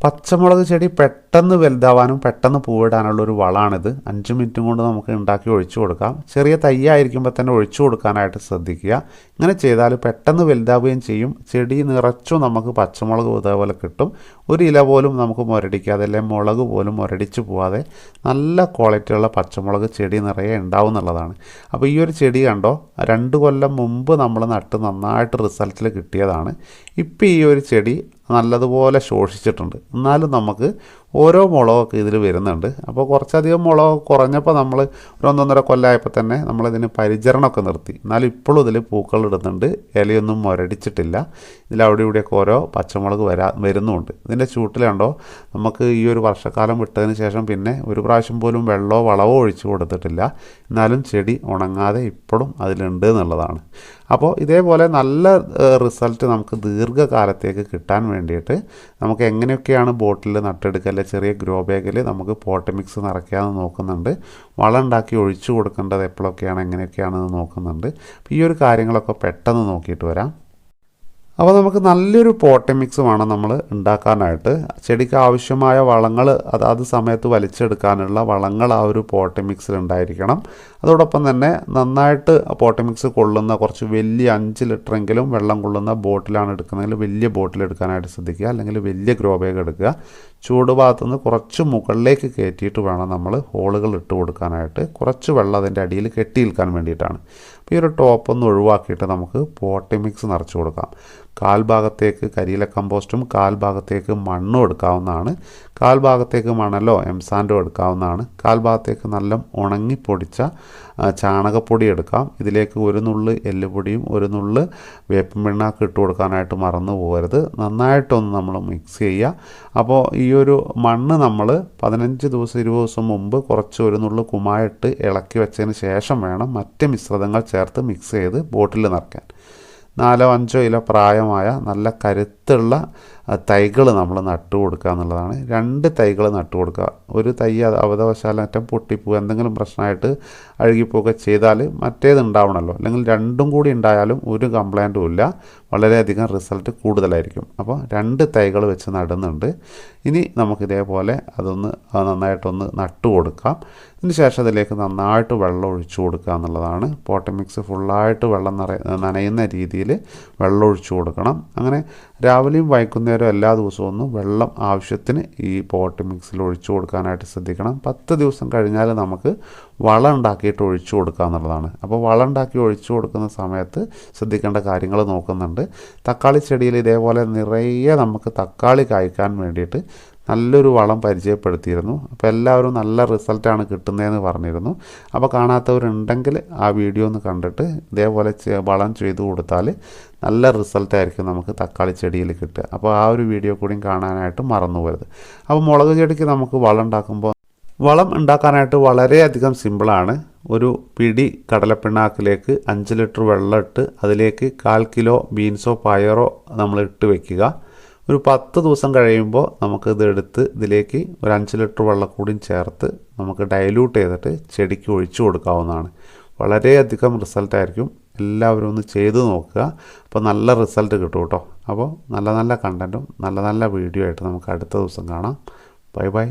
പച്ചമുളക് ചെടി പെട്ടെന്ന് വലുതാവാനും പെട്ടെന്ന് പൂവിടാനുള്ളൊരു വളമാണിത്. 5 മിനിറ്റും കൊണ്ട് നമുക്ക് ഉണ്ടാക്കി ഒഴിച്ചു കൊടുക്കാം. ചെറിയ തയ്യായിരിക്കുമ്പോൾ തന്നെ ഒഴിച്ചു കൊടുക്കാനായിട്ട് ശ്രദ്ധിക്കുക. ഇങ്ങനെ ചെയ്താൽ പെട്ടെന്ന് വലുതാവുകയും ചെയ്യും. ചെടി നിറച്ചും നമുക്ക് പച്ചമുളക് ഇതേപോലെ കിട്ടും. ഒരു ഇല പോലും നമുക്ക് മുരടിക്കാതെ, അല്ലെങ്കിൽ മുളക് പോലും മുരടിച്ച് പോവാതെ നല്ല ക്വാളിറ്റിയുള്ള പച്ചമുളക് ചെടി നിറയെ ഉണ്ടാവും എന്നുള്ളതാണ്. അപ്പോൾ ഈ ഒരു ചെടി കണ്ടോ, 2 കൊല്ലം മുമ്പ് നമ്മൾ നട്ട് നന്നായിട്ട് റിസൾട്ടിൽ കിട്ടിയതാണ്. ഇപ്പോൾ ഈ ഒരു ചെടി നല്ലതുപോലെ ശോഷിച്ചിട്ടുണ്ട്. എന്നാലും നമുക്ക് ഓരോ മുളകൊക്കെ ഇതിൽ വരുന്നുണ്ട്. അപ്പോൾ കുറച്ചധികം മുളക് കുറഞ്ഞപ്പോൾ നമ്മൾ ഒരു 1.5 കൊല്ലമായപ്പോൾ തന്നെ നമ്മളിതിന് പരിചരണമൊക്കെ നിർത്തി. എന്നാലും ഇപ്പോഴും ഇതിൽ പൂക്കൾ ഇടുന്നുണ്ട്. ഇലയൊന്നും മുരടിച്ചിട്ടില്ല. ഇതിലവിടെ ഇവിടെയൊക്കെ ഓരോ പച്ചമുളക് വരുന്നുമുണ്ട്. ഇതിൻ്റെ ചൂട്ടിൽ കണ്ടോ, നമുക്ക് ഈ ഒരു വർഷക്കാലം വിട്ടതിന് ശേഷം പിന്നെ ഒരു പ്രാവശ്യം പോലും വെള്ളമോ വളവോ ഒഴിച്ചു കൊടുത്തിട്ടില്ല. എന്നാലും ചെടി ഉണങ്ങാതെ ഇപ്പോഴും അതിലുണ്ട് എന്നുള്ളതാണ്. അപ്പോൾ ഇതേപോലെ നല്ല റിസൾട്ട് നമുക്ക് ദീർഘകാലത്തേക്ക് കിട്ടാൻ വേണ്ടിയിട്ട് നമുക്ക് എങ്ങനെയൊക്കെയാണ് ബോട്ടിൽ നട്ടെടുക്കൽ, ചെറിയ ഗ്രോ ബാഗിൽ നമുക്ക് പോട്ട് മിക്സ് നിറയ്ക്കാമെന്ന് നോക്കുന്നുണ്ട്. വളം ഉണ്ടാക്കി ഒഴിച്ചു കൊടുക്കേണ്ടത് എപ്പോഴൊക്കെയാണ്, എങ്ങനെയൊക്കെയാണെന്ന് നോക്കുന്നുണ്ട്. അപ്പോൾ ഈ ഒരു കാര്യങ്ങളൊക്കെ പെട്ടെന്ന് നോക്കിയിട്ട് വരാം. അപ്പോൾ നമുക്ക് നല്ലൊരു പോട്ട് മിക്സ് വേണം നമ്മൾ ഉണ്ടാക്കാനായിട്ട്. ചെടിക്ക് ആവശ്യമായ വളങ്ങൾ അതാത് സമയത്ത് വലിച്ചെടുക്കാനുള്ള വളങ്ങൾ ആ ഒരു പോട്ട് മിക്സിൽ ഉണ്ടായിരിക്കണം. അതോടൊപ്പം തന്നെ നന്നായിട്ട് പോട്ട് മിക്സ് കൊള്ളുന്ന കുറച്ച് വലിയ 5 ലിറ്ററെങ്കിലും വെള്ളം കൊള്ളുന്ന ബോട്ടിലാണ് എടുക്കുന്നതെങ്കിൽ വലിയ ബോട്ടിൽ എടുക്കാനായിട്ട് ശ്രദ്ധിക്കുക. അല്ലെങ്കിൽ വലിയ ഗ്രോ ബാഗ് എടുക്കുക. ചൂട് ഭാഗത്തുനിന്ന് കുറച്ച് മുകളിലേക്ക് കയറ്റിയിട്ട് വേണം നമ്മൾ ഹോളുകൾ ഇട്ട് കൊടുക്കാനായിട്ട്. കുറച്ച് വെള്ളം അതിൻ്റെ അടിയിൽ കെട്ടി നിൽക്കാൻ വേണ്ടിയിട്ടാണ്. അപ്പോൾ ഈ ഒരു ടോപ്പൊന്ന് ഒഴിവാക്കിയിട്ട് നമുക്ക് പോട്ട് മിക്സ് നിറച്ച് കൊടുക്കാം. 1/4 ഭാഗത്തേക്ക് കരിയില കമ്പോസ്റ്റും 1/4 ഭാഗത്തേക്ക് മണ്ണും എടുക്കാവുന്നതാണ്. 1/4 ഭാഗത്തേക്ക് മണലോ എംസാൻഡോ എടുക്കാവുന്നതാണ്. 1/4 ഭാഗത്തേക്ക് നല്ല ഉണങ്ങിപ്പൊടിച്ച ചാണകപ്പൊടി എടുക്കാം. ഇതിലേക്ക് 1 നുള്ള് എല്ലുപൊടിയും 1 നുള്ള് വേപ്പിൻ പിണ്ണാക്ക് ഇട്ട് കൊടുക്കാനായിട്ട് മറന്നു പോകരുത്. നന്നായിട്ടൊന്ന് നമ്മൾ മിക്സ് ചെയ്യുക. അപ്പോൾ ഈ ഒരു മണ്ണ് നമ്മൾ 15 ദിവസം 20 ദിവസം മുമ്പ് കുറച്ച് 1 നുള്ള് കുമ്മായിട്ട് ഇളക്കി വെച്ചതിന് ശേഷം വേണം മറ്റ് മിശ്രിതങ്ങൾ ചേർത്ത് മിക്സ് ചെയ്ത് ബോട്ടിൽ നിറയ്ക്കാൻ. 4-5 ഇല പ്രായമായ നല്ല കരുത്തുള്ള തൈകൾ നമ്മൾ നട്ടു കൊടുക്കുക എന്നുള്ളതാണ്. 2 തൈകൾ നട്ടു കൊടുക്കുക. ഒരു തൈ അവധവശാലറ്റം പൊട്ടിപ്പോവുക, എന്തെങ്കിലും പ്രശ്നമായിട്ട് അഴുകിപ്പോവുക ചെയ്താൽ മറ്റേത് ഉണ്ടാവണമല്ലോ. അല്ലെങ്കിൽ 2ഉം കൂടി ഉണ്ടായാലും ഒരു കംപ്ലൈൻറ്റും ഇല്ല, വളരെയധികം റിസൾട്ട് കൂടുതലായിരിക്കും. അപ്പോൾ 2 തൈകൾ വെച്ച് നടുന്നുണ്ട്. ഇനി നമുക്കിതേപോലെ അതൊന്ന് നന്നായിട്ടൊന്ന് നട്ടു കൊടുക്കാം. ഇതിന് ശേഷം അതിലേക്ക് നന്നായിട്ട് വെള്ളം ഒഴിച്ചു കൊടുക്കുക എന്നുള്ളതാണ്. പോട്ട് മിക്സ് ഫുള്ളായിട്ട് വെള്ളം നനയുന്ന രീതിയിൽ വെള്ളം ഒഴിച്ചു കൊടുക്കണം. അങ്ങനെ രാവിലെയും വൈകുന്നേരം എല്ലാ ദിവസവും ഒന്ന് വെള്ളം ആവശ്യത്തിന് ഈ പോട്ട് മിക്സിൽ ഒഴിച്ചു കൊടുക്കാനായിട്ട് ശ്രദ്ധിക്കണം. 10 ദിവസം കഴിഞ്ഞാൽ നമുക്ക് വളം ഉണ്ടാക്കിയിട്ട് ഒഴിച്ചു കൊടുക്കുക എന്നുള്ളതാണ്. അപ്പോൾ വളം ഉണ്ടാക്കി ഒഴിച്ചു കൊടുക്കുന്ന സമയത്ത് ശ്രദ്ധിക്കേണ്ട കാര്യങ്ങൾ നോക്കുന്നുണ്ട്. തക്കാളി ചെടിയിൽ ഇതേപോലെ നിറയെ നമുക്ക് തക്കാളി കായ്ക്കാൻ വേണ്ടിയിട്ട് നല്ലൊരു വളം പരിചയപ്പെടുത്തിയിരുന്നു. അപ്പോൾ എല്ലാവരും നല്ല റിസൾട്ടാണ് കിട്ടുന്നതെന്ന് പറഞ്ഞിരുന്നു. അപ്പോൾ കാണാത്തവരുണ്ടെങ്കിൽ ആ വീഡിയോ ഒന്ന് കണ്ടിട്ട് ഇതേപോലെ വളം ചെയ്തു കൊടുത്താൽ നല്ല റിസൾട്ടായിരിക്കും നമുക്ക് തക്കാളി ചെടിയിൽ കിട്ടുക. അപ്പോൾ ആ ഒരു വീഡിയോ കൂടിയും കാണാനായിട്ട് മറന്നു പോകരുത്. അപ്പോൾ മുളക് ചെടിക്ക് നമുക്ക് വളം ഉണ്ടാക്കാനായിട്ട് വളരെയധികം സിമ്പിളാണ്. ഒരു പിടി കടലപ്പിണ്ണാക്കിലേക്ക് 5 ലിറ്റർ വെള്ളം ഇട്ട് അതിലേക്ക് 1/4 കിലോ ബീൻസോ പയറോ നമ്മൾ ഇട്ട് വയ്ക്കുക. ഒരു 10 ദിവസം കഴിയുമ്പോൾ നമുക്കിത് എടുത്ത് ഇതിലേക്ക് ഒരു 5 ലിറ്റർ വെള്ളം കൂടിയും ചേർത്ത് നമുക്ക് ഡൈല്യൂട്ട് ചെയ്തിട്ട് ചെടിക്ക് ഒഴിച്ചു കൊടുക്കാവുന്നതാണ്. വളരെയധികം റിസൾട്ടായിരിക്കും. എല്ലാവരും ഒന്ന് ചെയ്ത് നോക്കുക. അപ്പോൾ നല്ല റിസൾട്ട് കിട്ടും കേട്ടോ. അപ്പോൾ നല്ല നല്ല കണ്ടൻറ്റും നല്ല നല്ല വീഡിയോ ആയിട്ട് നമുക്ക് അടുത്ത ദിവസം കാണാം. Bye bye.